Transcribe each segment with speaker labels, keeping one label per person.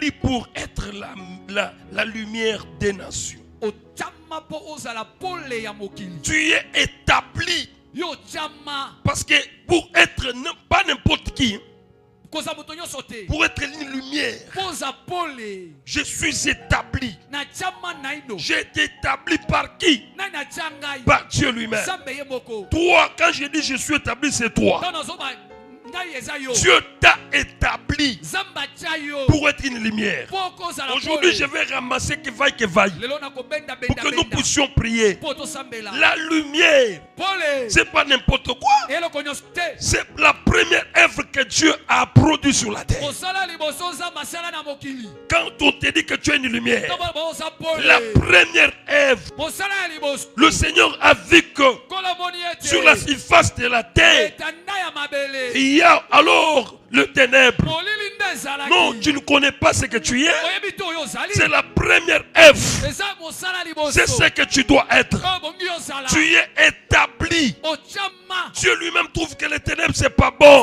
Speaker 1: établi pour être la lumière des nations. Tu es établi. Parce que pour être pas n'importe qui, pour être une lumière, je suis établi. J'ai été établi par qui? Par Dieu lui-même. Toi, quand je dis je suis établi, c'est toi. Dieu t'a établi pour être une lumière. Aujourd'hui, je vais ramasser que vaille pour que nous puissions prier. La lumière, c'est pas n'importe quoi. C'est la première œuvre que Dieu a produite sur la terre. Quand on te dit que tu es une lumière, la première œuvre, le Seigneur a vu que sur la surface de la terre, il y a alors le ténèbre. Non, tu ne connais pas ce que tu es. C'est la première œuvre. C'est ce que tu dois être. Tu es établi. Dieu lui-même trouve que les ténèbres c'est pas bon.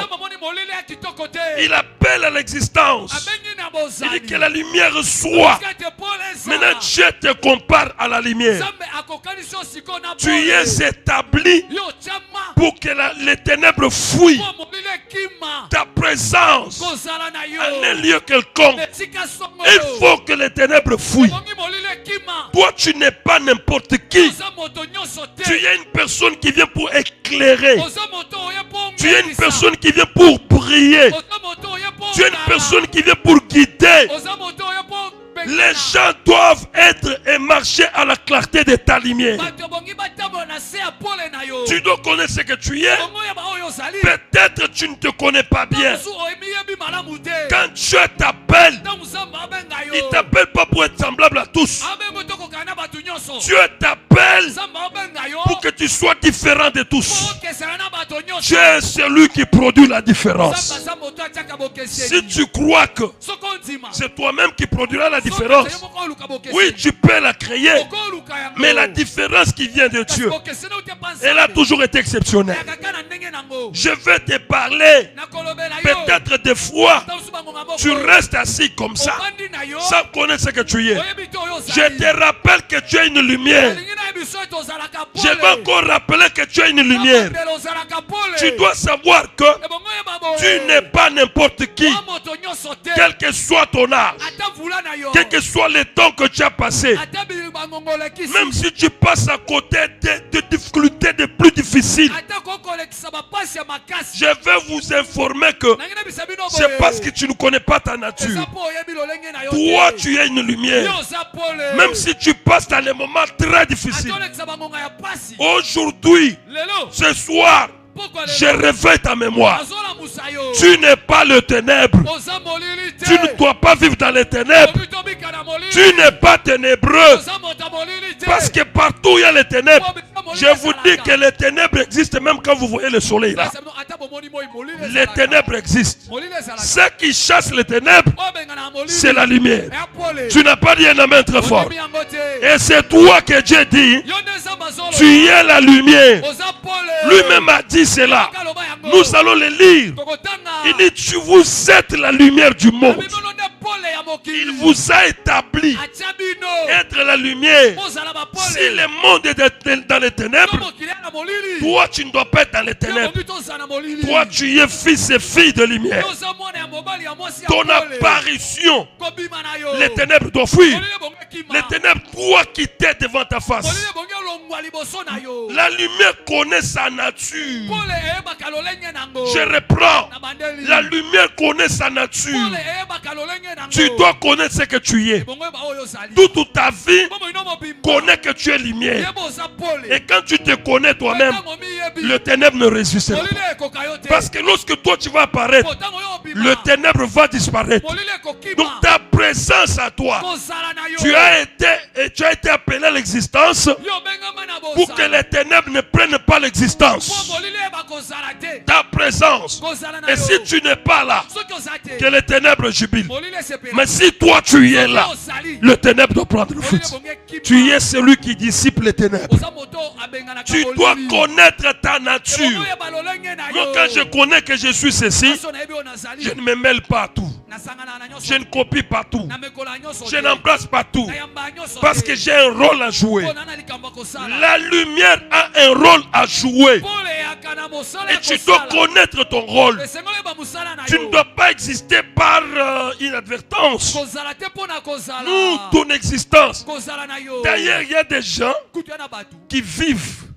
Speaker 1: Il appelle à l'existence. Il dit que la lumière soit. Maintenant Dieu te compare à la lumière. Tu es établi pour que les ténèbres fuient. Ta présence en un lieu quelconque. Il faut que les ténèbres fuient. Toi tu n'es pas n'importe qui. Tu es une personne qui vient pour éclairer. Tu es une personne qui vient pour briller. Tu es une personne qui vient pour guider. Les gens doivent être et marcher à la clarté de ta lumière. Tu dois connaître ce que tu es. Peut-être tu ne te connais pas bien. Quand Dieu t'appelle, il ne t'appelle pas pour être semblable à tous. Dieu t'appelle pour que tu sois différent de tous. Dieu est celui qui produit la différence. Si tu crois que c'est toi-même qui produira la différence, oui, tu peux la créer, mais la différence qui vient de Dieu, elle a toujours été exceptionnelle. Je vais te parler. Peut-être des fois, tu restes assis comme ça, sans connaître ce que tu es. Je te rappelle que tu es une lumière. Je vais encore rappeler que tu es une lumière. Tu dois savoir que tu n'es pas n'importe qui. Quel que soit ton âge, quel que soit le temps que tu as passé, même si tu passes à côté de difficultés de plus difficiles, je vais vous informer que c'est parce que tu ne connais pas ta nature. Toi, tu es une lumière. Même si tu passes dans les moments très difficiles. Aujourd'hui, ce soir, je réveille ta mémoire. Tu n'es pas le ténèbre. Tu ne dois pas vivre dans les ténèbres. Tu n'es pas ténébreux. Parce que partout il y a les ténèbres. Je vous dis que les ténèbres existent même quand vous voyez le soleil là. Les ténèbres existent. Ceux qui chassent les ténèbres, c'est la lumière. Tu n'as pas dit un amen très fort. Et c'est toi que Dieu dit, tu es la lumière. Lui-même a dit cela. Nous allons le lire. Il dit, vous êtes la lumière du monde. Il vous a établi être la lumière. Si le monde est dans les ténèbres, toi tu ne dois pas être dans les ténèbres. Toi tu es fils et fille de lumière. Ton apparition, les ténèbres doivent fuir. Les ténèbres doivent quitter devant ta face. La lumière connaît sa nature. Je reprends. La lumière connaît sa nature. Tu dois connaître ce que tu es. Toute ta vie, connais que tu es lumière. Et quand tu te connais toi-même, le ténèbre ne résiste pas. Parce que lorsque toi tu vas apparaître, le ténèbre va disparaître. Donc ta présence à toi, tu as été appelé à l'existence pour que les ténèbres ne prennent pas l'existence. Ta présence. Et si tu n'es pas là, que les ténèbres jubilent. Mais si toi tu es là, le ténèbre doit prendre le fruit. Tu es celui qui dissipe les ténèbres. Tu dois connaître ta nature. Donc quand je connais que je suis ceci, je ne me mêle pas à tout. Je ne copie pas tout. Je n'embrasse pas tout. Parce que j'ai un rôle à jouer. La lumière a un rôle à jouer. Et tu dois connaître ton rôle. Tu ne dois pas exister par inadvertance. Nous, ton existence. D'ailleurs, il y a des gens qui vivent,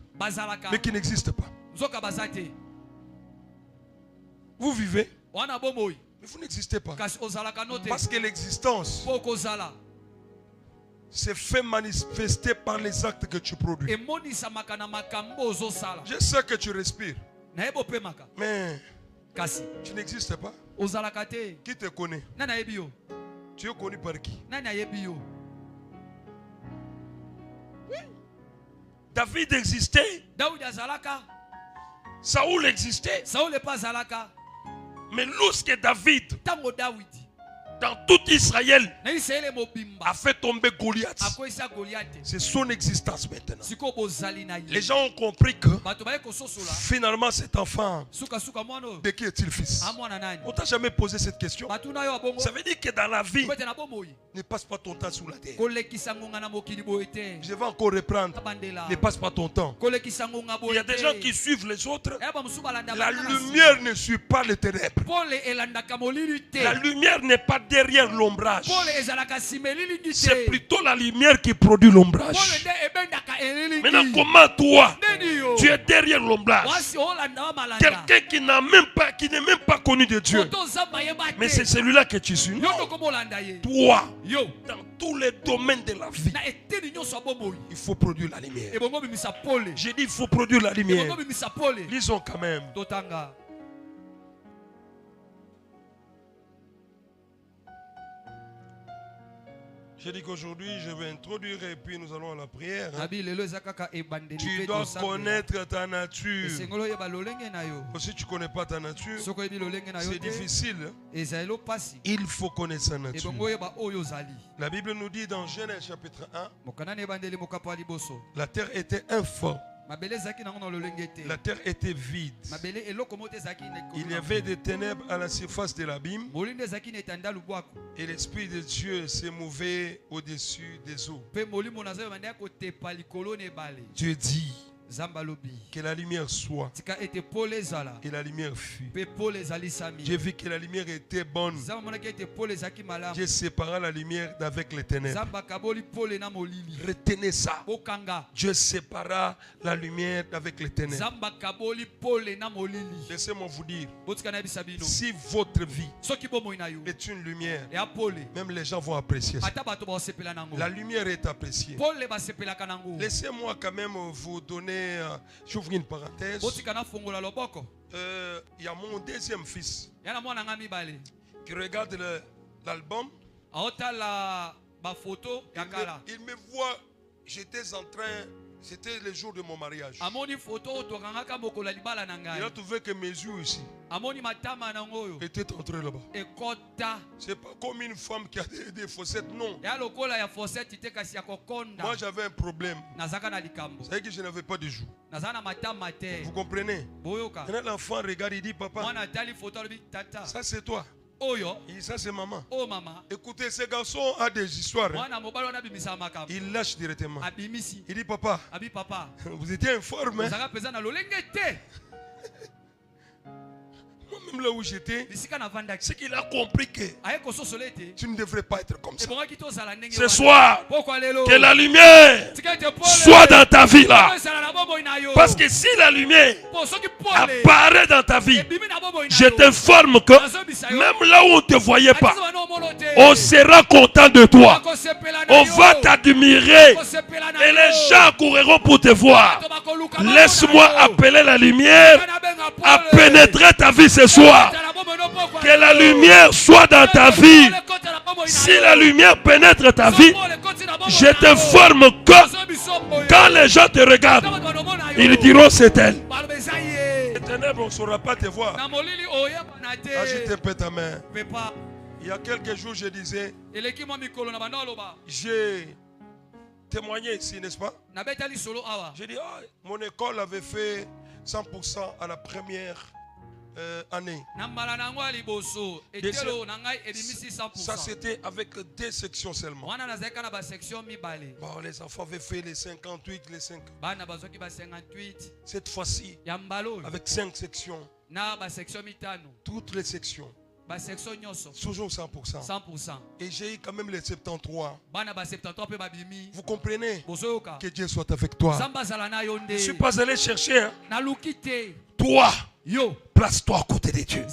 Speaker 1: mais qui n'existent pas. Vous vivez, mais vous n'existez pas. Parce que l'existence se fait manifester par les actes que tu produis. Je sais que tu respires, mais tu n'existes pas. Qui te connaît? Tu es connu par qui? Oui. David existait. Saoul existait. Mais lorsque David, dans tout Israël, a fait tomber Goliath, c'est son existence maintenant. Les gens ont compris que finalement cet enfant, de qui est-il fils? On t'a jamais posé cette question? Ça veut dire que dans la vie, ne passe pas ton temps sous la terre. Je vais encore reprendre. Ne passe pas ton temps. Il y a des gens qui suivent les autres. La lumière ne suit pas les ténèbres. La lumière n'est pas derrière l'ombrage. C'est plutôt la lumière qui produit l'ombrage. Maintenant, comment toi, tu es derrière l'ombrage? Quelqu'un qui n'est même pas connu de Dieu. Mais c'est celui-là que tu suis. Non. Toi, dans tous les domaines de la vie, il faut produire la lumière. J'ai dit il faut produire la lumière. Lisons quand même. J'ai dit qu'aujourd'hui, je vais introduire et puis nous allons à la prière. Tu dois connaître ta nature. Si tu ne connais pas ta nature, c'est difficile. Il faut connaître sa nature. La Bible nous dit dans Genèse chapitre 1, la terre était informe. La terre était vide. Il y avait des ténèbres à la surface de l'abîme. Et l'Esprit de Dieu s'est mouvé au-dessus des eaux. Dieu dit que la lumière soit. Et la lumière fut. J'ai vu que la lumière était bonne. Dieu sépara la lumière d'avec les ténèbres. Retenez ça. Dieu sépara la lumière d'avec les ténèbres. Laissez-moi vous dire, si votre vie est une lumière, même les gens vont apprécier ça. La lumière est appréciée. Laissez-moi quand même vous donner, j'ouvre une parenthèse. Il y a mon deuxième fils qui regarde l'album. Il me voit, j'étais en train, c'était le jour de mon mariage. Il a trouvé que mes yeux ici étaient entrés là-bas. C'est pas comme une femme qui a des fossettes, non. Moi j'avais un problème. C'est que je n'avais pas de joues. Vous comprenez? Quand l'enfant regarde, il dit papa, ça c'est toi. Et ça c'est maman. Écoutez, ce garçon a des histoires. Il lâche directement. Il dit papa, vous étiez informe. Moi-même là où j'étais, c'est qu'il a compris que tu ne devrais pas être comme ça. Ce soir, que la lumière soit dans ta vie là. Parce que si la lumière apparaît dans ta vie, je t'informe que même là où on ne te voyait pas, on sera content de toi. On va t'admirer et les gens courront pour te voir. Laisse-moi appeler la lumière à pénétrer ta vie ce soir. Que la lumière soit dans ta vie. Si la lumière pénètre ta vie, je t'informe que quand les gens te regardent, ils diront c'est elle. Les ténèbres, on ne saura pas te voir. Agite un peu ta main. Il y a quelques jours, je disais, j'ai témoigné ici, n'est-ce pas? J'ai dit, mon école avait fait 100% à la première
Speaker 2: année. Ça c'était avec 2 sections seulement. Bon, les enfants avaient fait les 58, les 5. Cette fois-ci, avec 5 sections. Toutes les sections. Toujours 100%. Et j'ai eu quand même les 73. Vous comprenez? Que Dieu soit avec toi. Je ne suis pas allé chercher. Hein? Toi, place-toi à côté de Dieu.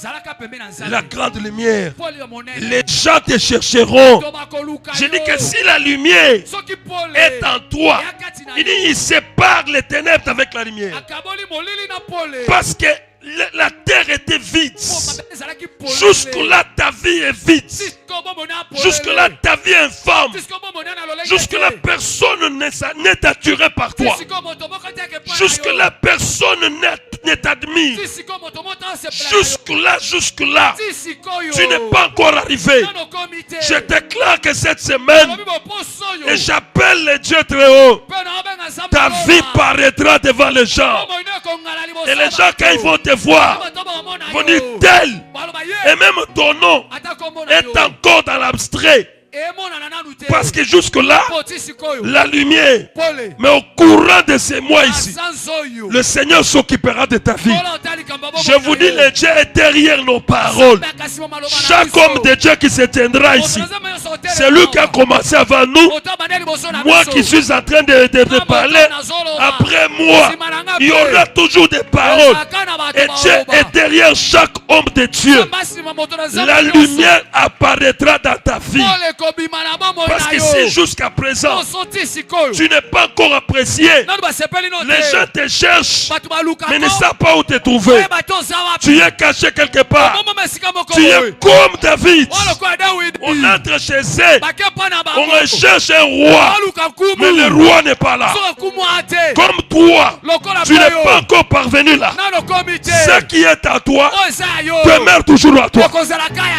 Speaker 2: La grande lumière. Les gens te chercheront. Je dis que si la lumière est en toi, il sépare les ténèbres avec la lumière. Parce que la terre était vide. Jusque-là, ta vie est vide. Jusque-là, ta vie est informe. Jusque-là, personne n'est attiré par toi. Jusque-là, personne n'est admis. Jusque-là, tu n'es pas encore arrivé. Je déclare que cette semaine, et j'appelle les dieux très haut, ta vie paraîtra devant les gens. Et les gens, quand ils vont te voir, vont dire tel. Et même ton nom est encore dans l'abstrait. Parce que jusque-là, la lumière, mais au courant de ces mois ici, le Seigneur s'occupera de ta vie. Je vous dis, le Dieu est derrière nos paroles. Chaque homme de Dieu qui se tiendra ici, c'est lui qui a commencé avant nous. Moi qui suis en train de parler, après moi, il y aura toujours des paroles. Et Dieu est derrière chaque homme de Dieu. La lumière apparaîtra dans ta vie. Parce que si jusqu'à présent tu n'es pas encore apprécié, les gens te cherchent mais ne savent pas où te trouver. Tu es caché quelque part. Tu es comme David. On entre chez eux, on recherche un roi, mais le roi n'est pas là. Comme toi, tu n'es pas encore parvenu là. Ce qui est à toi demeure toujours à toi.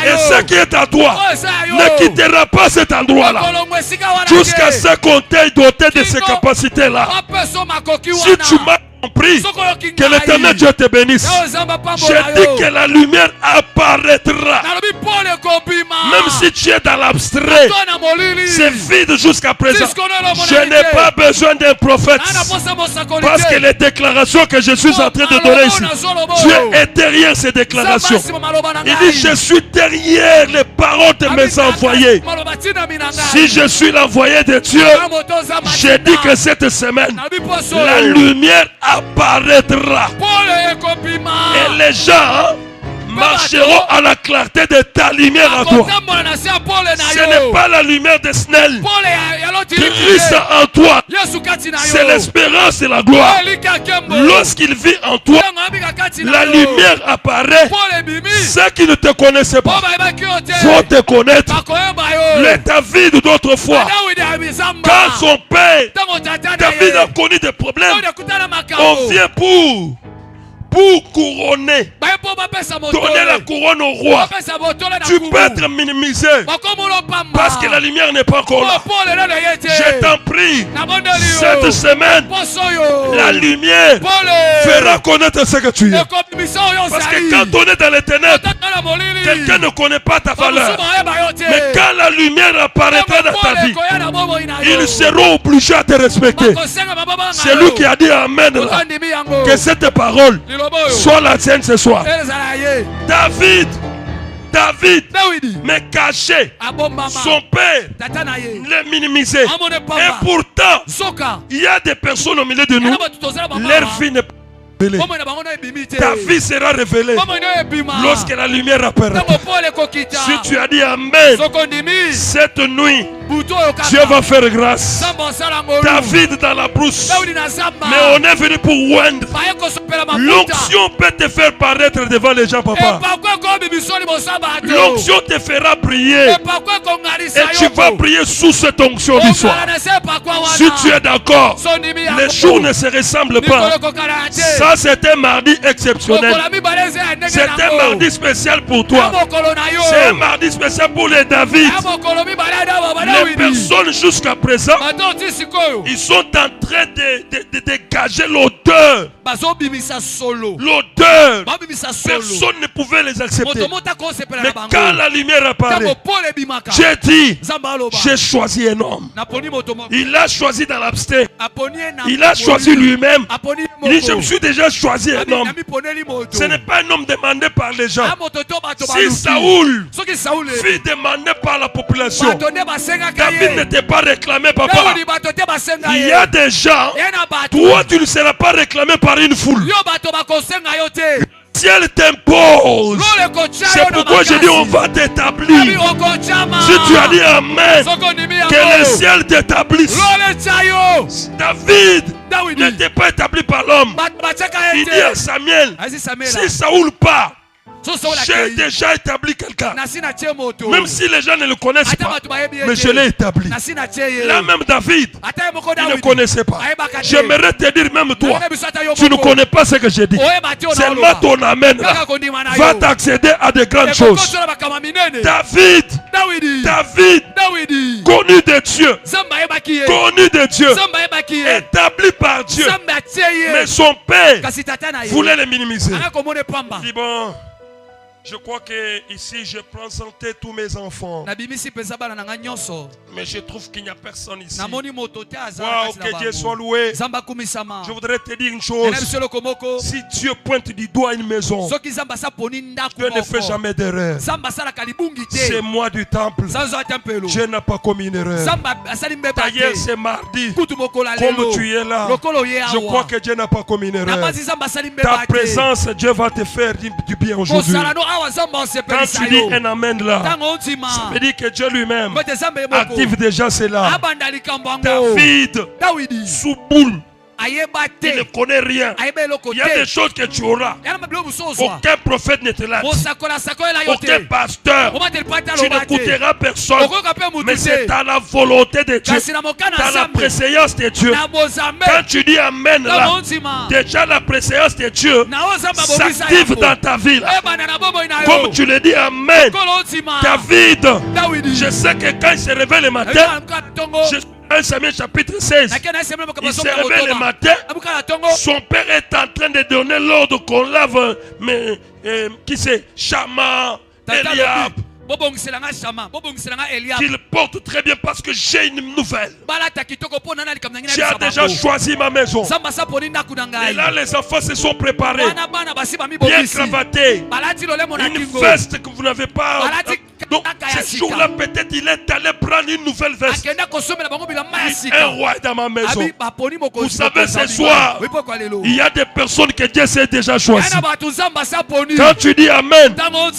Speaker 2: Et ce qui est à toi ne quittera pas cet endroit-là jusqu'à ce qu'on t'ait doté de ces capacités-là. Si tu m'as compris, que l'Éternel Dieu te bénisse. Je dis que la lumière apparaîtra. Même si tu es dans l'abstrait, c'est vide jusqu'à présent. Je n'ai pas besoin d'un prophète. Parce que les déclarations que je suis en train de donner ici, Dieu est derrière ces déclarations. Il dit, je suis derrière les paroles de mes envoyés. Si je suis l'envoyé de Dieu, je dis que cette semaine, la lumière apparaîtra. Et les gens marcheront à la clarté de ta lumière à toi. Ce n'est pas la lumière de Snell. Christ en toi, c'est l'espérance et la gloire. Lorsqu'il vit en toi, la lumière apparaît. Ceux qui ne te connaissaient pas vont te connaître. Le David d'autrefois, quand son père David a connu des problèmes, on vient pour couronner, donner la couronne au roi. Tu peux être minimisé parce que la lumière n'est pas encore là. Je t'en prie, cette semaine, la lumière fera connaître ce que tu es. Parce que quand on est dans les ténèbres, quelqu'un ne connaît pas ta valeur. Mais quand la lumière apparaîtra dans ta vie, ils seront obligés à te respecter. C'est lui qui a dit Amen là. Que cette parole soit la tienne ce soir. David, mais caché, son père l'a minimisé. Et pourtant, il y a des personnes au milieu de nous, leur vie n'est pas révélée. Ta vie sera révélée lorsque la lumière apparaîtra. Si tu as dit Amen, cette nuit, Dieu va faire grâce. David dans la brousse, mais on est venu pour oindre. L'onction peut te faire paraître devant les gens, papa. L'onction te fera prier. Et tu vas prier sous cette onction du soir. Si tu es d'accord, les jours ne se ressemblent pas. Ça, c'est un mardi exceptionnel. C'est un mardi spécial pour toi. C'est un mardi spécial pour les David. Les personnes jusqu'à présent, ils sont en train de dégager l'odeur
Speaker 1: l'odeur, personne ne pouvait les accepter. Mais quand la lumière apparaît, j'ai dit, j'ai choisi un homme. Il a choisi dans l'abstain. Il a choisi lui-même. Il dit, je me suis déjà choisi un homme. Ce n'est pas un homme demandé par les gens. Si Saoul fut demandé par la population, David n'était pas réclamé, papa. Il y a des gens, toi tu ne seras pas réclamé par une foule. Si elle t'impose, c'est pourquoi je dis on va t'établir. Si tu as dit Amen, que le ciel t'établisse. David n'était pas établi par l'homme. Il dit à Samuel, si Saoul part, j'ai déjà établi quelqu'un. Même si les gens ne le connaissent pas, mais je l'ai établi. Là même David, il ne connaissait pas. J'aimerais te dire, même toi, tu ne connais pas ce que j'ai dit. Seulement ton amen là va t'accéder à de grandes choses. David, connu de Dieu, établi par Dieu, mais son père voulait le minimiser. Il dit bon, je crois que ici je prends santé tous mes enfants. Mais je trouve qu'il n'y a personne ici. Waouh, que Dieu soit loué. Je voudrais te dire une chose. Si Dieu pointe du doigt une maison, Dieu ne fait jamais d'erreur. C'est moi du temple. Dieu n'a pas commis une erreur. D'ailleurs, c'est mardi. Comme tu es là, je crois que Dieu n'a pas commis une erreur. Ta présence, Dieu va te faire du bien aujourd'hui. Quand tu dis un amen là, ça veut dire que Dieu lui-même active déjà cela. David, sous boule, il ne connaît rien. Il y a des choses que tu auras. Aucun prophète ne te l'a dit. Aucun pasteur. Tu n'écouteras personne. Mais c'est à la volonté de Dieu. Dans la préséance de Dieu. Quand tu dis Amen là, déjà la préséance de Dieu s'active dans ta vie. Comme tu le dis Amen. David, je sais que quand il se réveille le matin, 1 Samuel chapitre 16, il se réveille le matin, son père est en train de donner l'ordre qu'on lave, mais qui c'est, Shama, Eliab, qu'il porte très bien parce que j'ai une nouvelle. Tu as déjà choisi ma maison. Et là les enfants se sont préparés, bien cravatés, une veste que vous n'avez pas. Donc ce jour-là peut-être il est allé prendre une nouvelle veste. Un roi est dans ma maison. Vous savez, ce soir il y a des personnes que Dieu s'est déjà choisi. Quand tu dis Amen,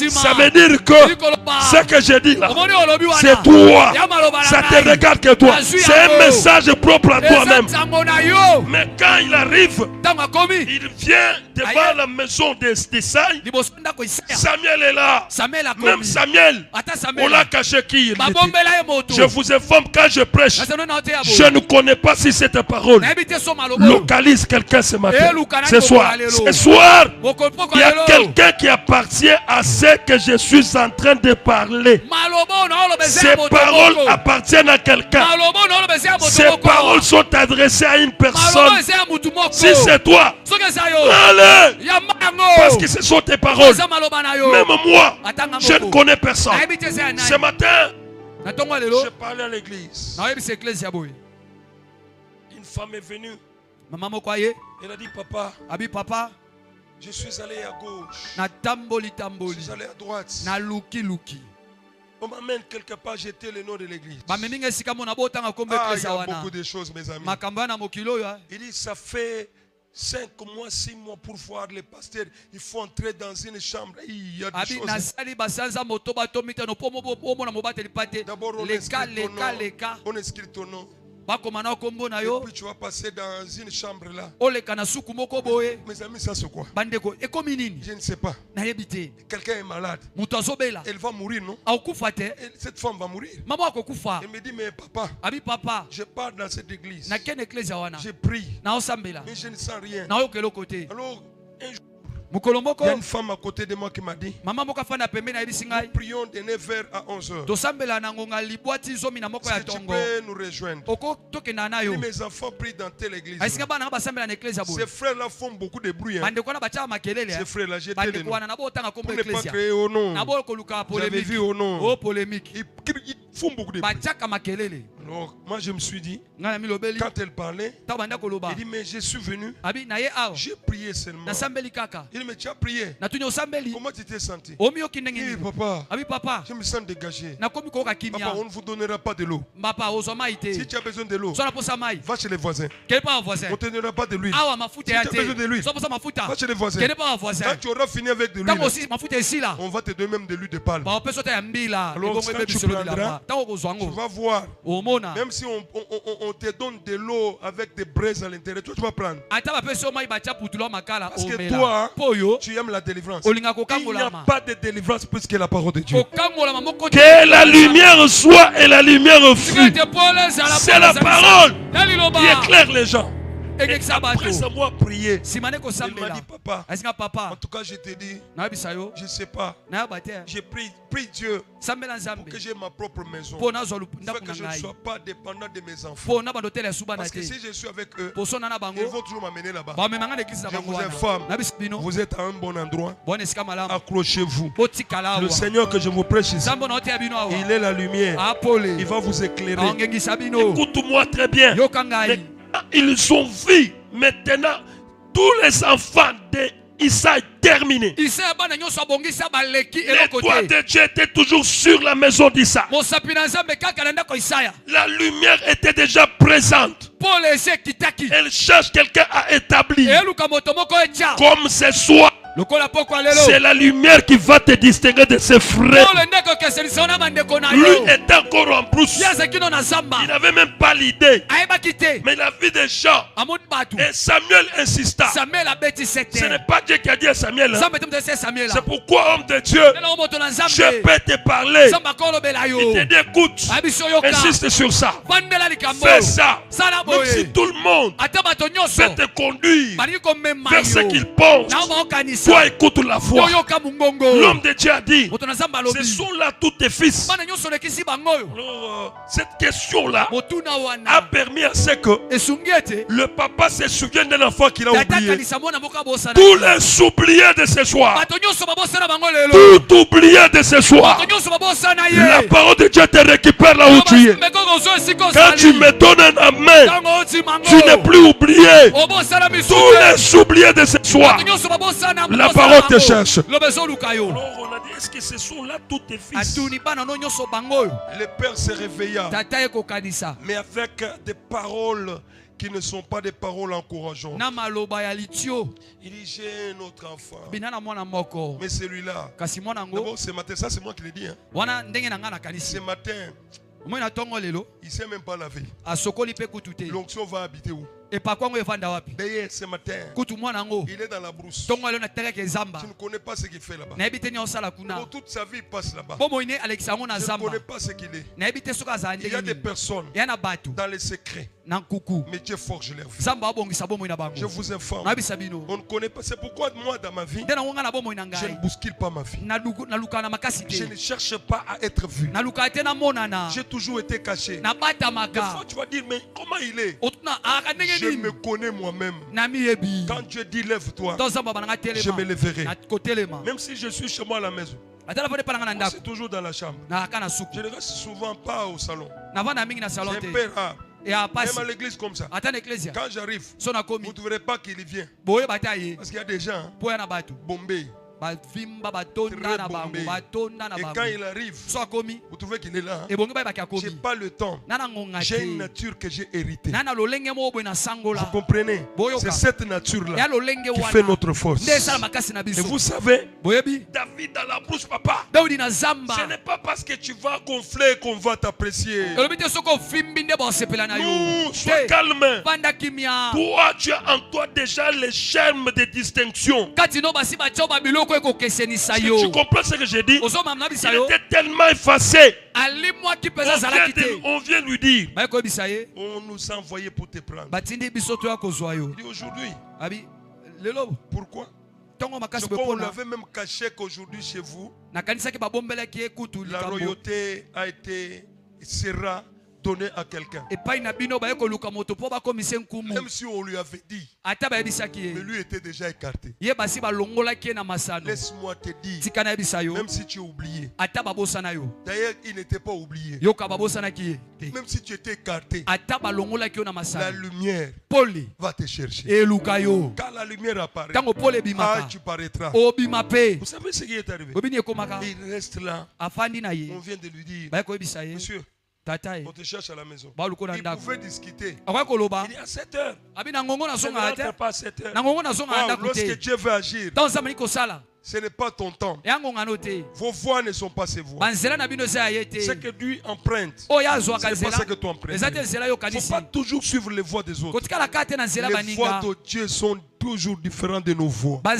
Speaker 1: ça veut dire que ce que je dis là, c'est toi. Ça te regarde que toi. C'est un message propre à toi-même. Mais quand il arrive, il vient devant la maison d'Isaïe. Samuel est là. Même Samuel, on l'a caché qui il était. Je vous informe, quand je prêche, je ne connais pas si cette parole localise quelqu'un ce matin. Ce soir, il y a quelqu'un qui appartient à ce que je suis en train de parler. Ces paroles appartiennent à quelqu'un. Ces paroles sont adressées à une personne. Si c'est toi, allez, parce que ce sont tes paroles. Même moi, je ne connais personne. Ce matin, je parlais à l'église. Une femme est venue. Elle a dit, papa, je suis allé à gauche. Je suis allé à droite. On m'amène quelque part, j'étais le nom de l'église. Il y a beaucoup de choses, mes amis. Il dit, ça fait 5 mois, 6 mois pour voir les pasteurs. Il faut entrer dans une chambre. Il y a des choses. D'abord, on inscrit ton nom. Et puis tu vas passer dans une chambre là. Mes amis, ça c'est quoi? Je ne sais pas. Quelqu'un est malade. Elle va mourir, non? Cette femme va mourir. Elle me dit, mais papa, je pars dans cette église. Je prie, mais je ne sens rien. Alors, un jour,
Speaker 2: Il y a une femme à côté de moi qui m'a dit, nous prions de 9h à 11h. Est-ce que tu peux nous rejoindre? Et mes enfants prient dans telle église. Ces frères-là font beaucoup de bruit. Ces frères-là, j'ai dit les noms. Pour ne pas créer au nom. J'avais vu au nom. Ils font beaucoup de bruit. Alors, moi je me suis dit, quand elle parlait, il dit, mais je suis venu, j'ai prié seulement. Il dit, mais tu as prié. Comment tu t'es senti? Il dit, papa, je me sens dégagé. Papa, on ne vous donnera pas de l'eau. Si tu as besoin de l'eau, va chez les voisins. On ne te donnera pas de l'huile. Si tu as besoin de l'huile, va chez les voisins. Quand tu auras fini avec de l'huile, on va te donner même de l'huile de palme. Alors, quand tu prendras, tu vas voir. Même si on te donne de l'eau avec des braises à l'intérieur, toi tu vas prendre. Parce que toi, tu aimes la délivrance. Il n'y a pas de délivrance plus que la parole de Dieu.
Speaker 1: Que la lumière soit et la lumière fût. C'est la parole qui éclaire les gens. Après avoir prié, il m'a dit, papa, en tout cas je te dis, je ne sais pas, j'ai prie Dieu pour que j'ai ma propre maison, pour que je ne sois pas dépendant de mes enfants. Parce que si je suis avec eux, ils vont toujours m'amener là-bas. Je vous informe, vous êtes à un bon endroit, accrochez-vous. Le Seigneur que je vous prêche ici, il est la lumière, il va vous éclairer. Écoute-moi très bien. Ils ont vu maintenant tous les enfants d'Isaïe terminés. Les doigts de Dieu étaient toujours sur la maison d'Isaïe. La lumière était déjà présente. Elle cherche quelqu'un à établir. Comme ce soir, c'est la lumière qui va te distinguer de ses frères. Lui est encore en brousse. Il n'avait même pas l'idée. Mais il a vu des gens. Et Samuel insista. Ce n'est pas Dieu qui a dit à Samuel. C'est pourquoi, homme de Dieu, je peux te parler. Il te dit, écoute, insiste sur ça. Fais ça. Même si tout le monde peut te conduire vers ce qu'il pense, toi écoute la voix. L'homme de Dieu a dit, ce sont là tous tes fils. Alors, cette question-là a permis à ce que le papa se souvienne d'un enfant qu'il a oublié. Tous les oubliés de ce soir, tout oublié de ce soir, la parole de Dieu te récupère là où tu es. Quand tu me donnes un amen, tu n'es plus oublié. Tous les oubliés de ce soir, la parole te cherche. Alors on a dit, est-ce que ce sont là tous tes fils? Le père se réveilla, mais avec des paroles qui ne sont pas des paroles encourageantes. Il dit, j'ai un autre enfant. Mais celui-là, d'abord ce matin, ça c'est moi qui l'ai dit. Ce matin, il ne sait même pas laver. L'onction va habiter où? D'ailleurs, ce matin, il est dans la brousse. Tu ne connais pas ce qu'il fait là-bas. Toute sa vie, il passe là-bas. Je ne connais pas ce qu'il est. Il y a des personnes dans les secrets. Mais Dieu forge leur vie. Je vous informe. On ne connaît pas. C'est pourquoi moi, dans ma vie, je ne bouscule pas ma vie. Je ne cherche pas à être vu. J'ai toujours été caché. Des fois, tu vas dire, mais comment il est? Je me connais moi-même. Quand Dieu dit lève-toi, je me lèverai. Même si je suis chez moi à la maison, c'est toujours dans la chambre. Je ne reste souvent pas au salon. C'est un peu rare. Même à l'église comme ça. Quand j'arrive, vous ne trouverez pas qu'il vient. Parce qu'il y a des gens bombés. Et quand il arrive, vous trouvez qu'il est là. Je n'ai pas le temps. J'ai une nature que j'ai héritée. Vous comprenez? C'est cette nature-là qui fait notre force. Et vous savez, David dans la brousse, papa, ce n'est pas parce que tu vas gonfler qu'on va t'apprécier. Non, sois calme. Toi, tu as en toi déjà les germes de distinction. Tu comprends ce que j'ai dit? Il était tellement effacé. On vient lui dire, on nous a envoyé pour te prendre. Il dit aujourd'hui, pourquoi?
Speaker 2: Je crois qu'on l'avait même caché qu'aujourd'hui chez vous, la royauté a été, sera donnée à quelqu'un. Même si on lui avait dit, mais lui était déjà écarté. Laisse-moi te dire, même si tu es oublié. D'ailleurs, il n'était pas oublié. Même si tu étais écarté, la lumière va te chercher. Quand la lumière apparaît, tu paraîtras. Vous savez ce qui est arrivé? Il reste là. On vient de lui dire, monsieur, on te cherche à la maison. Il pouvait discuter. Il est à 7 heures. Je ne rentre pas à 7 heures. Lorsque Dieu veut agir, ce n'est pas ton temps. Vos voix ne sont pas ses voix. Ce que Dieu emprunte, ce n'est pas ce que tu empruntes. Il ne faut pas toujours suivre les voix des autres. Les voix de Dieu sont toujours différentes de nos voix. Alors,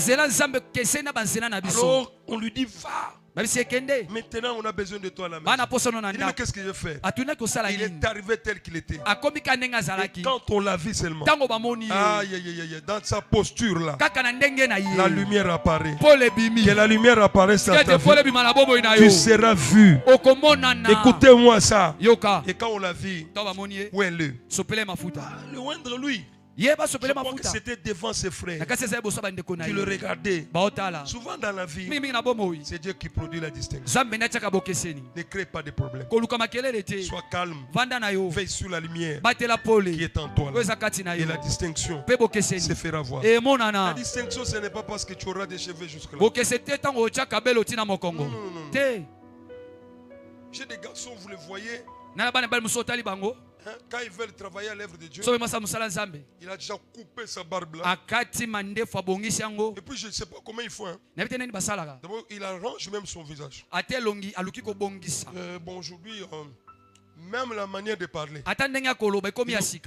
Speaker 2: on lui dit, va. Maintenant, on a besoin de toi à la maison. Il dit, mais qu'est-ce que je fais? Il est arrivé tel qu'il était. Et quand on l'a vu seulement, dans sa posture là, la lumière apparaît. Que la lumière apparaisse dans ta vie, tu seras vu. Écoutez-moi ça. Et quand on l'a vu, où est le? Le moindre lui. Je crois que c'était devant ses frères. Tu le regardais. Souvent dans la vie, c'est Dieu qui produit la distinction. Ne crée pas de problème. Sois calme. Veille sur la lumière qui est en toi. Et la distinction se fera voir. La distinction, ce n'est pas parce que tu auras des cheveux jusque-là. Non. J'ai des garçons, vous les voyez. Quand ils veulent travailler à l'œuvre de Dieu, il a déjà coupé sa barbe là. Et puis je ne sais pas comment il faut. D'abord, il arrange même son visage. Bon, aujourd'hui, même la manière de parler.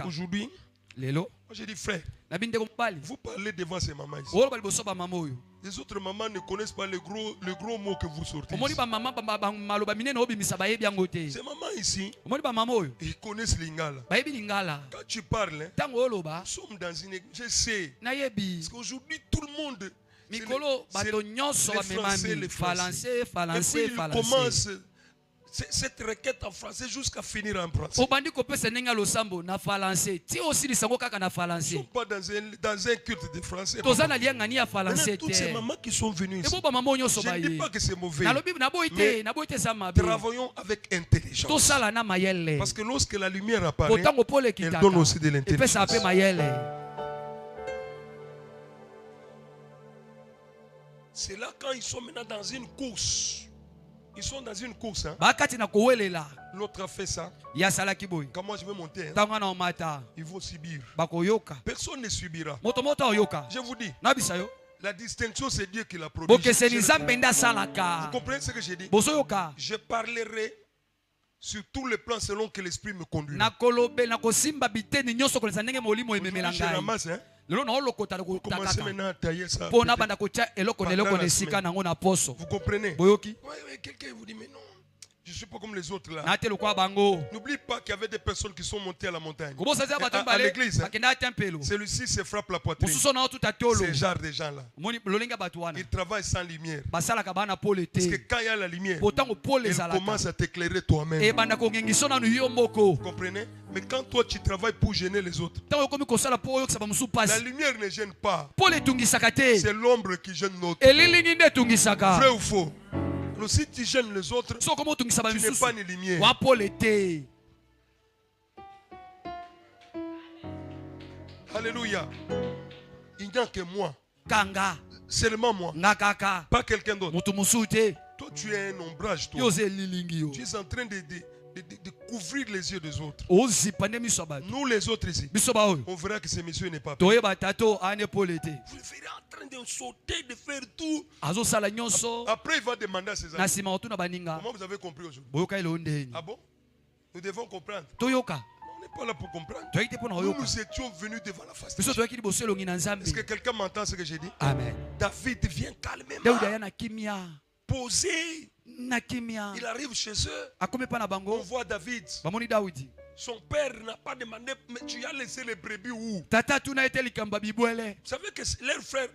Speaker 2: Aujourd'hui, moi j'ai dit, frère, vous parlez devant ces mamans ici. Les autres mamans ne connaissent pas le gros mot que vous sortez. Ces mamans ici, ils connaissent l'ingala. Quand tu parles, nous sommes dans une église. Je sais. Parce qu'aujourd'hui, tout le monde, c'est les Français. Et puis ils commencent cette requête en français jusqu'à finir en français. Ils ne sont pas dans un culte de français. Toutes ces mamans qui sont venues ici, je ne dis pas que c'est mauvais, mais travaillons avec intelligence. Parce que lorsque la lumière apparaît, elle donne aussi de l'intelligence. C'est là quand ils sont maintenant dans une course. Ils sont dans une course. L'autre a fait ça. Quand moi je vais monter, il faut subir. Personne ne subira. Je vous dis, la distinction c'est Dieu qui l'a produit. Vous comprenez ce que j'ai dit? Je parlerai sur tous les plans selon que l'esprit me conduit. Je ramasse, hein? Commencez maintenant à tailler ça. Vous comprenez? Quelqu'un vous dit mais non, je ne suis pas comme les autres là. N'oublie pas qu'il y avait des personnes qui sont montées à la montagne. À l'église, celui-ci se frappe la poitrine. Ces genres de gens là, ils travaillent sans lumière. Parce que quand il y a la lumière, ils commencent à t'éclairer toi-même. Vous comprenez? Mais quand toi tu travailles pour gêner les autres, la lumière ne gêne pas. C'est l'ombre qui gêne l'autre. Vrai ou faux? Alors, si tu gênes les autres, tu n'es pas ni lumière. Alléluia. Il n'y a que moi. Seulement moi. Pas quelqu'un d'autre. Toi tu es un ombrage. Toi. Tu es en train de couvrir les yeux des autres. Nous les autres ici, on verra que ce monsieur n'est pas prêt. Vous le verrez en train de sauter, de faire tout. Après il va demander à ses amis, comment vous avez compris aujourd'hui? Ah bon? Nous devons comprendre. On n'est pas là pour comprendre. Nous étions venus devant la face de Dieu. Est-ce que quelqu'un m'entend ce que j'ai dit? Amen. David vient calmement, posé. Il arrive chez eux. On voit David Son père n'a pas demandé, mais tu as laissé les brebis où? Vous
Speaker 3: Tata tuna été likamba bibwele.
Speaker 2: savez que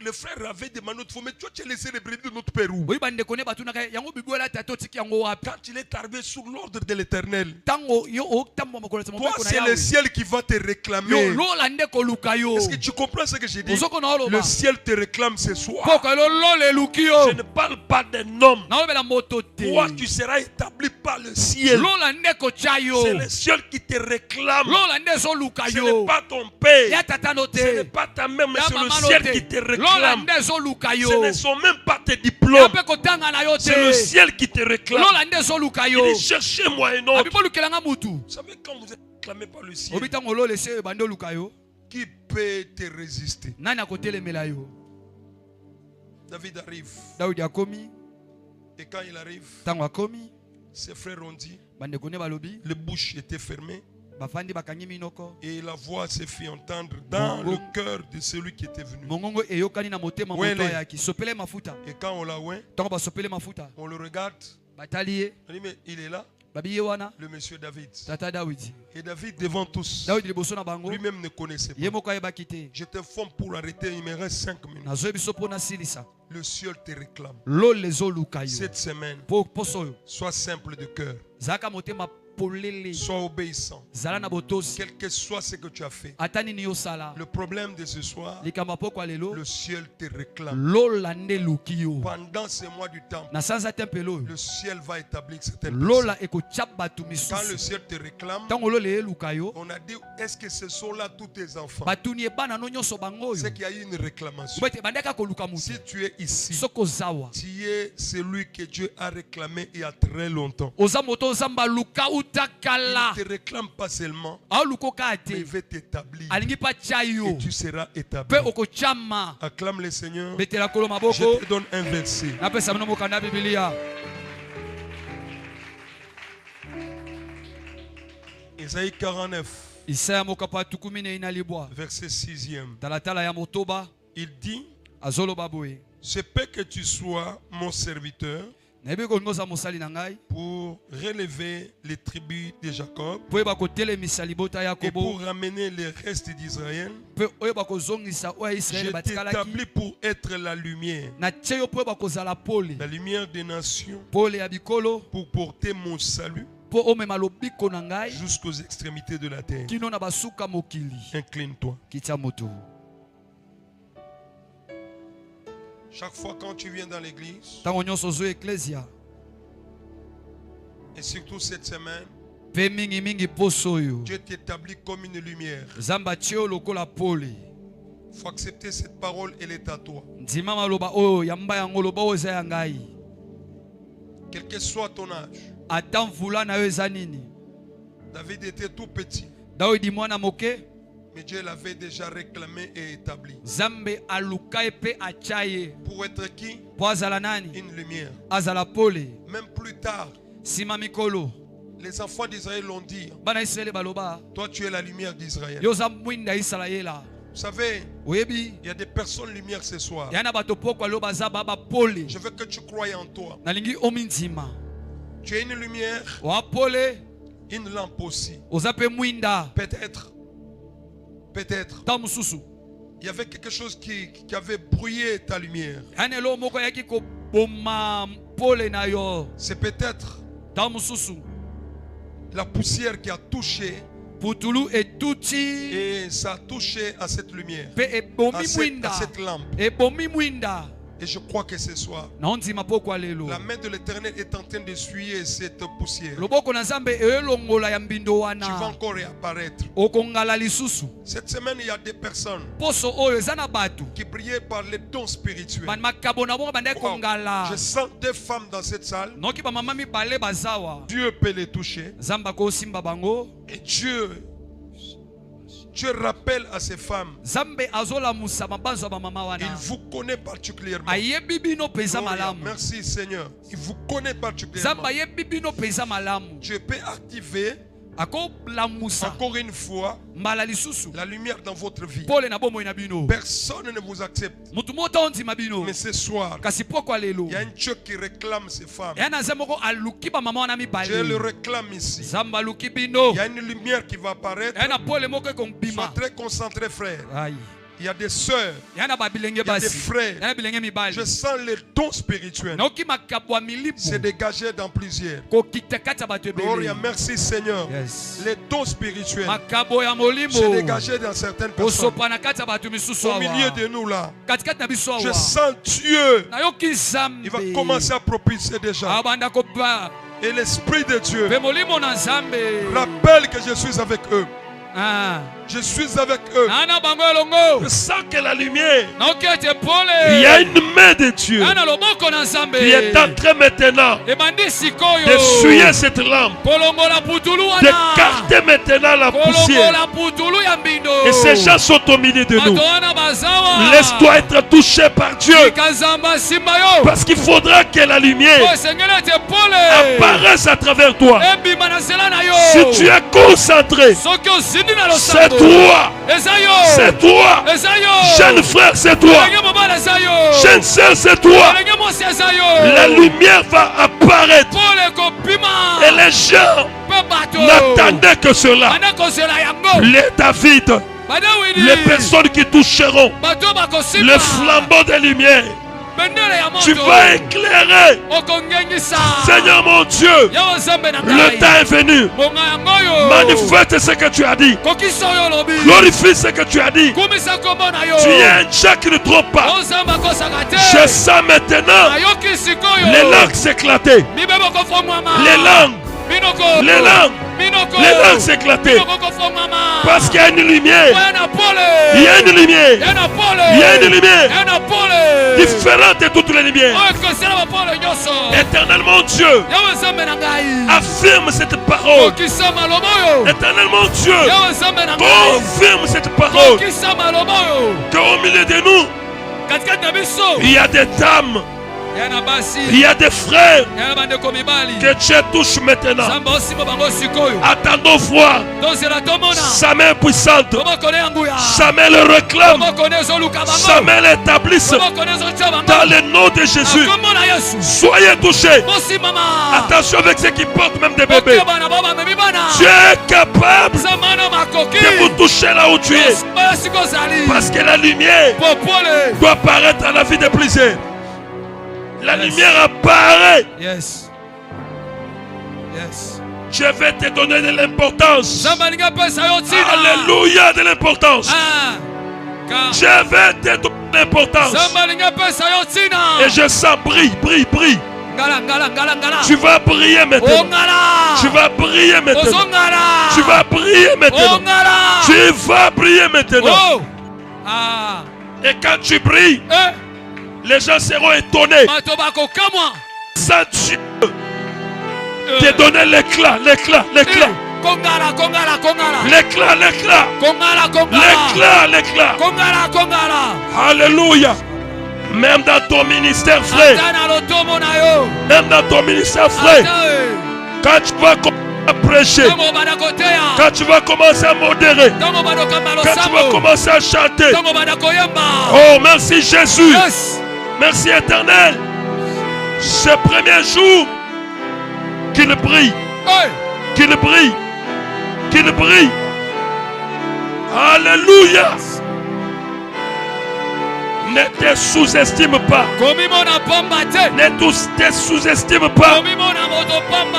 Speaker 2: le frère avait demandé autrefois, mais toi tu as laissé les brebis de notre père où?
Speaker 3: Oui bande kone batuna ka yango bibwele tato tiki yango wapi.
Speaker 2: Quand il est arrivé sous l'ordre de l'Éternel,
Speaker 3: Tango yo o tambo makolo tamo
Speaker 2: toi
Speaker 3: ko na
Speaker 2: c'est
Speaker 3: yawe.
Speaker 2: le ciel qui va te
Speaker 3: Yo
Speaker 2: réclamer.
Speaker 3: lo lande ko lukayo.
Speaker 2: Est-ce que tu comprends ce que j'ai dit?
Speaker 3: Ozoko na oloba.
Speaker 2: Le ciel te réclame ce soir.
Speaker 3: Poko lo lo le lukio.
Speaker 2: Je ne parle pas d'un homme.
Speaker 3: Na obela moto te.
Speaker 2: Toi tu seras établi par le ciel.
Speaker 3: Lo lande ko chayo.
Speaker 2: C'est le ciel qui te réclame.
Speaker 3: Lo lande so
Speaker 2: Ce
Speaker 3: lukayo.
Speaker 2: n'est pas ton père.
Speaker 3: Ya tata no
Speaker 2: Ce n'est
Speaker 3: te.
Speaker 2: pas ta mère, mais
Speaker 3: Ya
Speaker 2: c'est le
Speaker 3: mama no
Speaker 2: ciel
Speaker 3: te.
Speaker 2: qui te
Speaker 3: Lo
Speaker 2: réclame.
Speaker 3: lande so lukayo.
Speaker 2: Ce ne sont même pas tes
Speaker 3: Ya
Speaker 2: diplômes.
Speaker 3: pe ko tanga na yo te.
Speaker 2: C'est le ciel qui te réclame.
Speaker 3: Lo lande so lukayo.
Speaker 2: Il dit cherchez-moi un autre.
Speaker 3: Abipo lukelanga mutu.
Speaker 2: Vous savez, quand vous êtes réclamé par le ciel,
Speaker 3: Obitango lo lese bando lukayo.
Speaker 2: qui peut te résister?
Speaker 3: Nani akotelemela yo.
Speaker 2: David arrive.
Speaker 3: Daudi akomi.
Speaker 2: Et quand il arrive,
Speaker 3: Tango akomi.
Speaker 2: ses frères ont dit,
Speaker 3: Bande kone balobi.
Speaker 2: les bouches étaient fermées
Speaker 3: Bafandi bakangi minoko.
Speaker 2: et la voix s'est fait entendre dans le cœur de celui qui était venu.
Speaker 3: Mongongo eyokani na motema moto
Speaker 2: Wele.
Speaker 3: yaki. Sopele mafuta.
Speaker 2: Et quand on l'a oint,
Speaker 3: Tango ba sopele mafuta.
Speaker 2: on le regarde,
Speaker 3: Batali ye.
Speaker 2: on dit mais il est là,
Speaker 3: Babiye wana.
Speaker 2: le monsieur David.
Speaker 3: Tata Daudi.
Speaker 2: Et David devant tous,
Speaker 3: Daudi liboso na bango.
Speaker 2: lui-même ne connaissait
Speaker 3: Ye
Speaker 2: pas.
Speaker 3: moko ayebaki te.
Speaker 2: Je te forme pour arrêter, il me reste 5 minutes.
Speaker 3: Nazoye biso pona silisa.
Speaker 2: Le ciel te réclame.
Speaker 3: Lo lezo lukayo.
Speaker 2: Cette semaine,
Speaker 3: Poso.
Speaker 2: sois simple de cœur,
Speaker 3: Zaka motema polele.
Speaker 2: sois obéissant.
Speaker 3: Zala na botosi.
Speaker 2: Quel que soit ce que tu as fait.
Speaker 3: Atani ni yosala.
Speaker 2: Le problème de ce soir,
Speaker 3: Likamba poko alelo.
Speaker 2: le ciel te réclame.
Speaker 3: Lo lande lukiyo.
Speaker 2: Pendant ces mois du temps,
Speaker 3: Na sanza tempelo.
Speaker 2: le ciel va établir certaines
Speaker 3: Lola
Speaker 2: personnes.
Speaker 3: eko chaba tu
Speaker 2: Quand le
Speaker 3: misusu.
Speaker 2: ciel te réclame,
Speaker 3: Tango lo le lukayo.
Speaker 2: on a dit, est-ce que ce sont là tous tes enfants?
Speaker 3: Batuni ebana no nyonso bango yo.
Speaker 2: C'est qu'il y a eu une réclamation.
Speaker 3: Bete bandaka ko luka mutu.
Speaker 2: Si tu es ici,
Speaker 3: Soko zawa.
Speaker 2: tu es celui que Dieu a réclamé il y a très longtemps.
Speaker 3: Oza moto zamba luka utakala.
Speaker 2: Il ne te réclame pas seulement,
Speaker 3: A luko
Speaker 2: mais il
Speaker 3: kate.
Speaker 2: veut t'établir.
Speaker 3: Alingi pa chayo.
Speaker 2: Et tu seras établi.
Speaker 3: Pe oko chama.
Speaker 2: Acclame le Seigneur.
Speaker 3: Bete la kolo
Speaker 2: Je
Speaker 3: maboko.
Speaker 2: te donne un verset.
Speaker 3: Na pesa mno mokanda Biblia.
Speaker 2: Ésaïe 49,
Speaker 3: Isaya mokapa tukumine ina libwa.
Speaker 2: verset 6e.
Speaker 3: Talatala ya motoba.
Speaker 2: Il dit,
Speaker 3: Azolo baboe.
Speaker 2: je peux que tu sois mon serviteur
Speaker 3: Nayebi ko ngoza mosali na ngai.
Speaker 2: pour relever les tribus de Jacob
Speaker 3: Po eba ko telemisa libota ya
Speaker 2: et pour
Speaker 3: Yakobo.
Speaker 2: ramener les restes d'Israël.
Speaker 3: Pe oyeba ko zongisa oya
Speaker 2: Je
Speaker 3: Israël batikalaki.
Speaker 2: t'établis pour être la lumière,
Speaker 3: Na tcheyo po eba ko zala pole.
Speaker 2: la lumière des nations,
Speaker 3: Pole ya bikolo.
Speaker 2: pour porter mon salut
Speaker 3: Po omema lobiko na ngai.
Speaker 2: jusqu'aux extrémités de la terre.
Speaker 3: Kino na basuka mokili.
Speaker 2: Incline-toi.
Speaker 3: Kitia moto.
Speaker 2: Chaque fois quand tu viens dans l'église,
Speaker 3: Tango nyonso zo ecclesia.
Speaker 2: et surtout cette semaine,
Speaker 3: Pe mingi mingi poso oyo.
Speaker 2: Dieu t'établit comme une lumière.
Speaker 3: Zamba tcheo lokola pole.
Speaker 2: Il faut accepter cette parole, elle est à toi.
Speaker 3: Nzima maloba oyo yamba yango loba oyo eza ya ngai.
Speaker 2: Quel que soit ton âge,
Speaker 3: Ata mvula na yo eza nini.
Speaker 2: David était tout petit,
Speaker 3: Daudi mwana moke.
Speaker 2: mais Dieu l'avait déjà réclamé et établi.
Speaker 3: Zambe aluka epe achaye.
Speaker 2: Pour être qui?
Speaker 3: Po azala nani.
Speaker 2: Une lumière.
Speaker 3: Azala pole.
Speaker 2: Même plus tard,
Speaker 3: Sima mikolo.
Speaker 2: les enfants d'Israël l'ont dit,
Speaker 3: Bana Israël baloba.
Speaker 2: toi tu es la lumière d'Israël.
Speaker 3: Yo za mwinda Israela.
Speaker 2: Vous savez,
Speaker 3: Oyebi.
Speaker 2: il y a des personnes lumière ce soir.
Speaker 3: Yana bato poko aloba za baba pole.
Speaker 2: Je veux que tu croies en toi.
Speaker 3: Nalingi ominzima.
Speaker 2: Tu es une lumière,
Speaker 3: Wa pole.
Speaker 2: une lampe aussi.
Speaker 3: Oza pe mwinda.
Speaker 2: Peut-être,
Speaker 3: Tamususu.
Speaker 2: il y avait quelque chose qui avait brouillé ta lumière.
Speaker 3: Ane lo moko yaki ko boma pole na yo.
Speaker 2: C'est peut-être
Speaker 3: Tamususu.
Speaker 2: la poussière qui a touché
Speaker 3: Putulu etuti.
Speaker 2: et ça a touché à cette lumière,
Speaker 3: Pe ebomi
Speaker 2: à
Speaker 3: mwinda.
Speaker 2: cette lampe.
Speaker 3: Ebomi mwinda.
Speaker 2: Et je crois que ce soir,
Speaker 3: Na onzima poko alelo.
Speaker 2: la main de l'Éternel est en train d'essuyer cette poussière.
Speaker 3: Loboko na Nzambe elongola ya mbindo
Speaker 2: Tu vas
Speaker 3: wana.
Speaker 2: encore réapparaître.
Speaker 3: Okongala lisusu.
Speaker 2: Cette semaine, il y a des personnes
Speaker 3: Poso oyo eza na bato.
Speaker 2: qui brillaient par les dons spirituels.
Speaker 3: Ban makabo na bongo bande
Speaker 2: Wow.
Speaker 3: kongala.
Speaker 2: Je sens des femmes dans cette salle.
Speaker 3: Noki ba mama mibale bazawa.
Speaker 2: Dieu peut les toucher.
Speaker 3: Zamba ko simba bango.
Speaker 2: Et Dieu rappelle à ces femmes.
Speaker 3: Zambe azola musa mabanzo ba mama wana.
Speaker 2: Il vous connaît particulièrement.
Speaker 3: Ayebi bino peza
Speaker 2: Gloria.
Speaker 3: malamu.
Speaker 2: Merci Seigneur. Il vous connaît particulièrement.
Speaker 3: Zamba yebi bino peza malamu.
Speaker 2: Dieu peut activer Encore une fois, la lumière dans votre vie. Personne ne vous accepte. Mais ce soir, il y a un Dieu qui réclame ces femmes. Je le réclame ici. Il y a une lumière qui va apparaître. Sois très concentré, frère. Il y a des sœurs, il y a des frères. Je sens les dons spirituels se dégager dans plusieurs. Gloria, merci Seigneur. Les dons spirituels se dégager dans certaines personnes. Au milieu de nous là, je sens Dieu. Il va commencer à propulser déjà. Et l'Esprit de Dieu rappelle que je suis avec eux. Je suis avec eux.
Speaker 1: Je sens que la lumière, il y a une main de Dieu qui est en train maintenant d'essuyer cette lampe, d'écarter maintenant la poussière. Et ces gens sont au milieu de nous. Laisse-toi être touché par Dieu, parce qu'il faudra que la lumière apparaisse à travers toi. Si tu es concentré, c'est toi. C'est toi. Jeune frère, c'est toi. Jeune sœur, c'est toi. La lumière va apparaître. Et les gens n'attendaient que cela. Les David, les personnes qui toucheront le flambeau des lumières, tu vas éclairer. Seigneur mon Dieu, le temps est venu. Manifeste ce que tu as dit. Glorifie ce que tu as dit. Tu es un Dieu qui ne trompe pas. Je sens maintenant les langues s'éclater. Les langues s'éclater. Parce qu'il y a une lumière. Il y a une lumière. Il y a une lumière différente de toutes les lumières. Éternellement Dieu, affirme cette parole. Éternellement Dieu, confirme cette parole. Qu'au milieu de nous, il y a des dames, il y a des frères que Dieu touche maintenant. Attendons voir sa main puissante. Sa main le réclame. Sa main l'établisse. Dans le nom de Jésus, soyez touchés. Attention avec ceux qui portent même des bébés. Dieu est capable de vous toucher là où tu es. Parce que la lumière doit apparaître dans la vie de plusieurs. La lumière apparaît.
Speaker 3: Yes.
Speaker 1: Je vais te donner de l'importance. Alléluia, de l'importance. Je vais te donner de l'importance. Et je sens brille. Tu vas briller maintenant. Tu vas briller maintenant. Tu vas briller maintenant. Tu vas briller maintenant. Et quand tu brilles, les gens seront étonnés. Ça, Dieu te donner l'éclat. L'éclat. Alléluia. Même dans ton ministère, frère. Quand tu vas commencer à prêcher, quand tu vas commencer à modérer, quand tu vas commencer à chanter. Oh, merci Jésus. Merci Éternel. Ce premier jour, qu'il brille. Alléluia. Ne te sous-estime pas. Ne te sous-estime pas.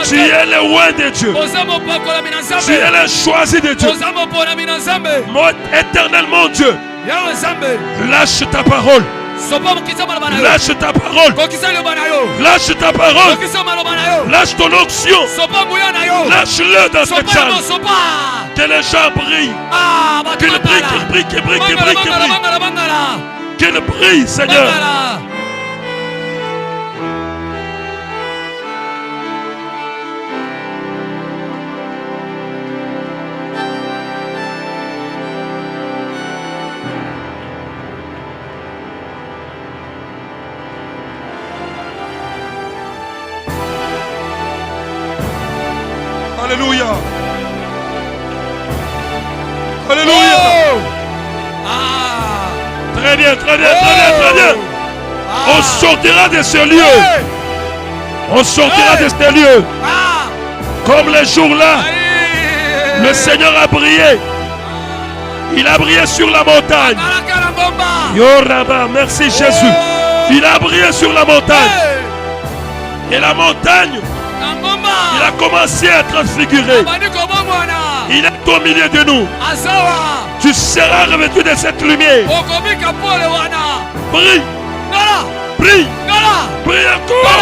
Speaker 1: Tu es le roi de Dieu. Tu es le choisi de Dieu. Mon éternel, mon Dieu. Lâche ta parole. Lâche ta parole. Lâche ta parole. Lâche ton onction. Lâche-le dans cette salle. Que les gens brillent. Qu'il brille. Qu'il brille, Seigneur. Alléluia. bien, très bien, très bien, très bien. On sortira de ce lieu. On sortira de ce lieu. Comme les jours-là, le Seigneur a brillé. Il a brillé sur la montagne. Yoraba, merci Jésus. Il a brillé sur la montagne. Et la montagne, il a commencé à transfigurer. Il est au milieu de nous. Tu seras revêtu de cette lumière. Brille. Brille. Brille encore.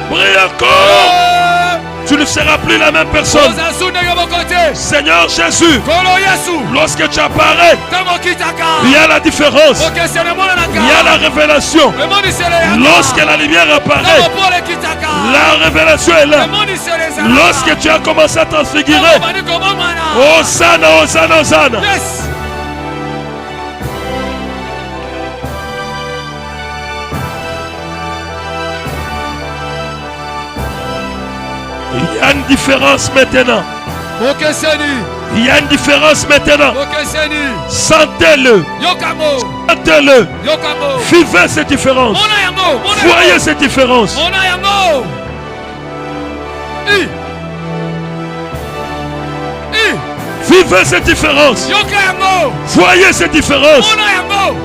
Speaker 1: Brille encore. Tu ne seras plus la même personne. Seigneur Jésus, lorsque tu apparais, il y a la différence. Il y a la révélation. Lorsque la lumière apparaît, la révélation est là. Lorsque tu as commencé à transfigurer, Hosanna, Hosanna, Hosanna. Il y a une différence maintenant. Il y a une différence maintenant. Sentez-le. Sentez-le. Vivez cette différence. Voyez cette différence. Vivez cette différence. Voyez cette différence.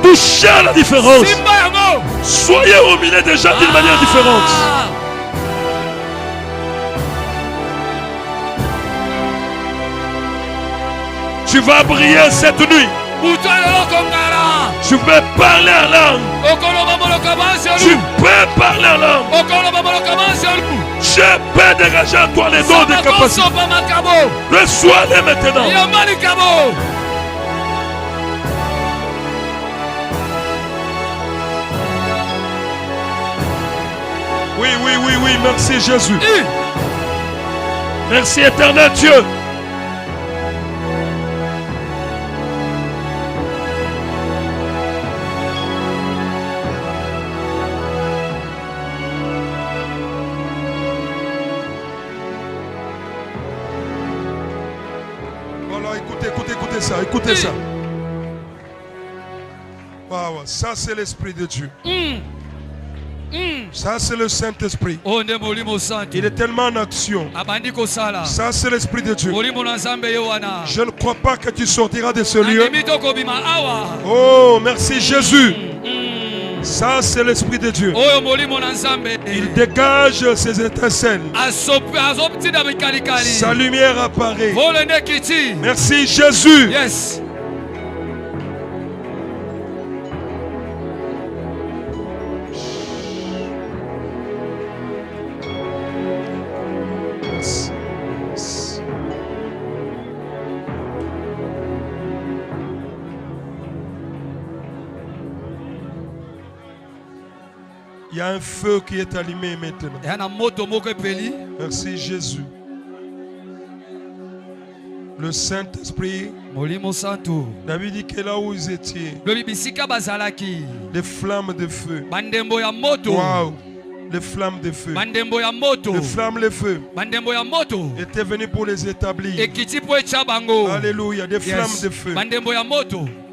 Speaker 1: Touchez à la différence. Soyez au milieu des gens d'une manière différente. Tu vas briller cette nuit. Tu peux parler en langue. Tu peux parler en langue. Je peux dégager à toi les dons de capacité. Reçois-les maintenant. Oui, oui, oui, oui. Merci Jésus. Merci éternel Dieu. Écoutez ça. Wow, ça c'est l'Esprit de Dieu. Ça c'est le Saint-Esprit. Il est tellement en action. Ça c'est l'Esprit de Dieu. Je ne crois pas que tu sortiras de ce lieu. Oh, merci Jésus. Ça c'est l'Esprit de Dieu. Il dégage ses étincelles. Sa lumière apparaît. Merci Jésus.
Speaker 3: Yes.
Speaker 1: Il y a un feu qui est allumé maintenant. Merci Jésus. Le Saint-Esprit, David dit que là où ils étaient, des flammes de feu. Wow. Les flammes de feu. Les flammes de feu étaient venues pour les établir. Alléluia. Des flammes de feu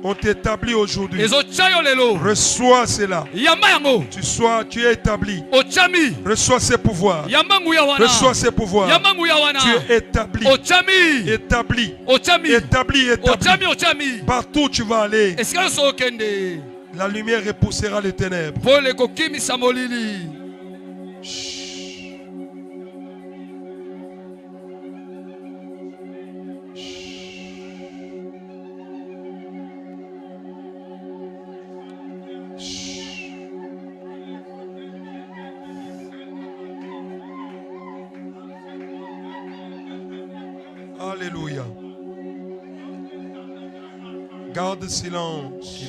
Speaker 1: ont établi aujourd'hui. Reçois cela. Tu es établi. Reçois ces pouvoirs. Reçois ces pouvoirs. Tu es établi. Établi. Établi. Partout où tu vas aller, la lumière repoussera les ténèbres. Alléluia. Garde silence.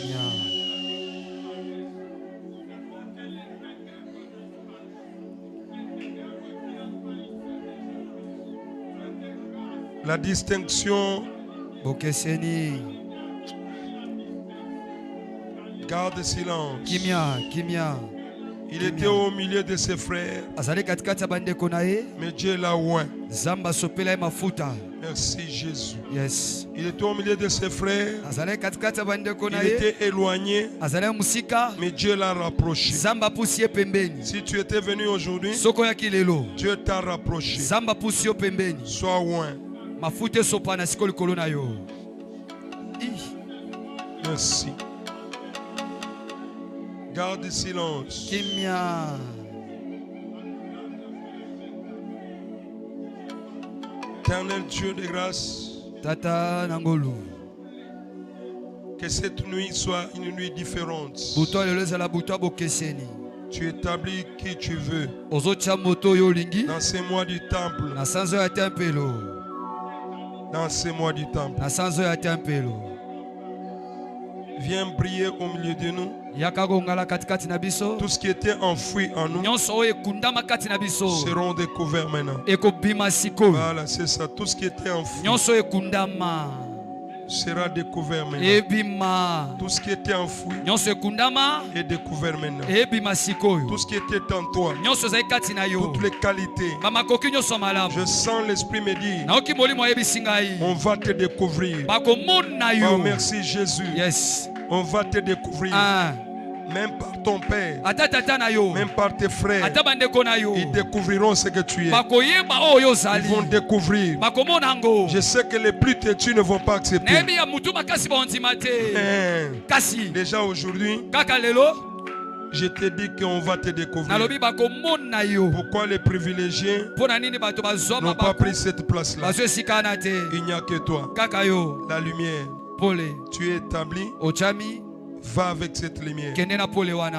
Speaker 1: La distinction. Garde silence.
Speaker 2: Il était au milieu de ses frères. Mais Dieu l'a oint. Merci Jésus.
Speaker 3: Yes.
Speaker 2: Il était au milieu de ses frères. Il était éloigné. Mais Dieu l'a rapproché. Si tu étais venu aujourd'hui, Dieu t'a rapproché. Sois oint. Merci. Garde silence. Éternel Dieu de grâce,
Speaker 3: Tata Nangolu,
Speaker 2: que cette nuit soit une nuit différente. Tu établis qui tu veux dans ces mois du temple. Dans ces mois du temple. Viens briller au milieu de nous. Tout ce qui était enfoui en nous seront découverts maintenant. Voilà, c'est ça. Tout ce qui était enfoui sera découvert maintenant. Tout ce qui était enfoui est découvert maintenant. Tout ce qui était en toi, toutes les qualités, je sens l'esprit me dire, on va te découvrir. Oh, merci Jésus.
Speaker 3: Yes.
Speaker 2: On va te découvrir. Même par ton père, même par tes frères, ils découvriront ce que tu es. Ils vont découvrir. Je sais que les plus têtus ne vont pas accepter. Déjà aujourd'hui, je t'ai dit qu'on va te découvrir. Pourquoi les privilégiés n'ont pas pris cette place-là? Il n'y a que toi. La lumière. Tu es établi. Va avec cette lumière.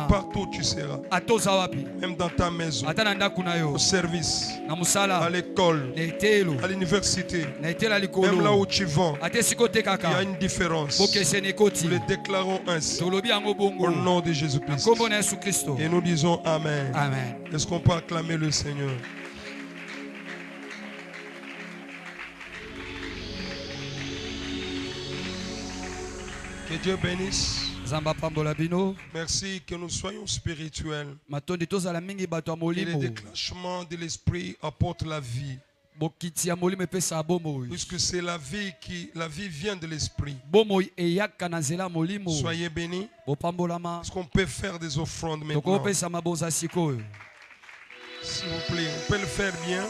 Speaker 2: Partout où tu seras. Même dans ta maison. Au service. À l'école. À l'université. Même là où tu vas. Il y a une différence. Nous le déclarons ainsi. Au nom de Jésus-Christ. Et nous disons Amen.
Speaker 3: Amen.
Speaker 2: Est-ce qu'on peut acclamer le Seigneur? Que Dieu bénisse. Merci que nous soyons spirituels. Et le déclenchement de l'esprit apporte la vie. Puisque c'est la vie vient de l'esprit. Soyez bénis. Est-ce qu'on peut faire des offrandes maintenant? S'il vous plaît, on peut le faire bien.